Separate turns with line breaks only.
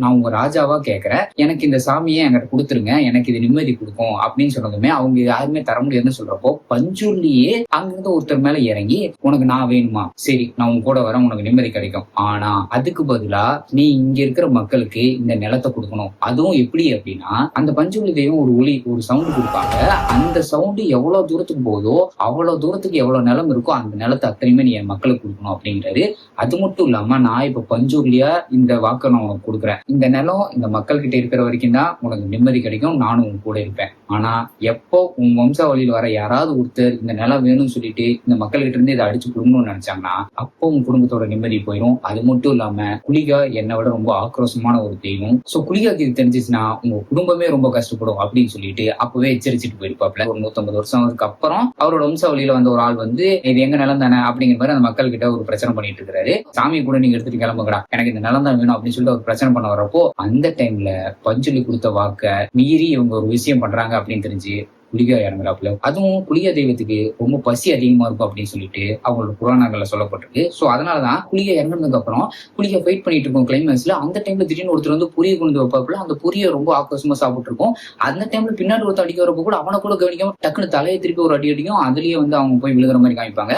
நான் உங்க ராஜாவா கேட்கறேன், எனக்கு இந்த சாமியை என்கிட்ட கொடுத்துருங்க, எனக்கு இது நிம்மதி கொடுக்கும் அப்படின்னு சொன்னதுமே அவங்க யாருமே தர முடியாதுன்னு சொல்றப்போ பஞ்சூர்லயே அங்கிருந்து ஒருத்தர் மேல இறங்கி, உனக்கு நான் வேணுமா, சரி நான் உன் கூட வரேன், உனக்கு நிம்மதி கிடைக்கும், ஆனா அதுக்கு பதிலா நீ இங்க இருக்கிற மக்களுக்கு இந்த நிலத்தை கொடுக்கணும். அதுவும் எப்படி அப்படின்னா, அந்த பஞ்சூர்லி தெய்வம் ஒரு சவுண்ட் கொடுப்பாங்க. அந்த சவுண்ட் எவ்வளவு தூரத்துக்கு போதோ அவ்வளவு தூரத்துக்கு எவ்வளவு நிலம் இருக்கோ அந்த நிலத்தை அத்தனையுமே நீ என் மக்களுக்கு கொடுக்கணும் அப்படிங்கிறாரு. அது மட்டும் இல்லாம நான் இப்ப பஞ்சூர்லியா இந்த வாக்க நான் உனக்கு கொடுக்குறேன், இந்த நிலம் இந்த மக்கள் கிட்ட இருக்கிற வரைக்கும் தான் உனக்கு நிம்மதி கிடைக்கும், நானும் உன் கூட இருப்பேன். ஆனா எப்போ உன் வம்சாவளியில் வர யாராவது ஒருத்தர் இந்த நிலம் வேணும்னு சொல்லிட்டு இந்த மக்கள் கிட்ட இருந்து இதை அடிச்சு கொடுக்கணும்னு நினைச்சாங்கன்னா அப்போ உன் குடும்பத்தோட நிம்மதி போயிடும். அது மட்டும் இல்லாம குளிகா என்னை விட ரொம்ப ஆக்ரோஷமான ஒரு தெய்வம். சோ குளிகாக்கு இது தெரிஞ்சிச்சுன்னா உங்க குடும்பமே ரொம்ப கஷ்டப்படும் அப்படின்னு சொல்லிட்டு அப்பவே எச்சரிச்சுட்டு போயிருப்பாப்ல. ஒரு 150 வருஷம் அப்புறம் அவரோட வம்சாவளியில வந்த ஒரு ஆள் வந்து இது எங்க நிலம் தானே அப்படிங்கிற மாதிரி அந்த மக்கள் கிட்ட ஒரு பிரச்சனை பண்ணிட்டு இருக்காரு. சாமி கூட நீங்க எடுத்துட்டு கிளம்புங்கடா, எனக்கு இந்த நிலம் தான் வேணும் அப்படின்னு சொல்லிட்டு ஒரு பிரச்சனை பண்ண வரப்போ அந்த டைம்ல பஞ்சலி கொடுத்த வாக்க மீறி இவங்க ஒரு விஷயம் பண்றாங்க அப்படின்னு தெரிஞ்சு குளிகா இறங்குறாப்புல. அதுவும் குளிகா தெய்வத்துக்கு ரொம்ப பசி அதிகமா இருக்கும் அப்படின்னு சொல்லிட்டு அவங்களோட புராணங்கள்ல சொல்லப்பட்டிருக்கு. சோ அதனாலதான் குளிகா இறங்குனதுக்கு அப்புறம் குளிகா ஃபைட் பண்ணிட்டு இருக்கும் கிளைமேக்ஸ்ல அந்த டைம்ல திடீர்னு ஒருத்தர் வந்து பொரிய கொண்டு வைப்பாப்புல. அந்த பொரிய ரொம்ப ஆக்ரோஷமா சாப்பிட்டு இருக்கும். அந்த டைம்ல பின்னாடி ஒருத்தர் அடிக்க வரப்போ கூட அவனை கூட கவனிக்காம டக்குன்னு தலையை திருப்பி ஒரு அடி அடிக்கும். அதுலயே வந்து அவங்க போய் விழுகிற மாதிரி காமிப்பாங்க.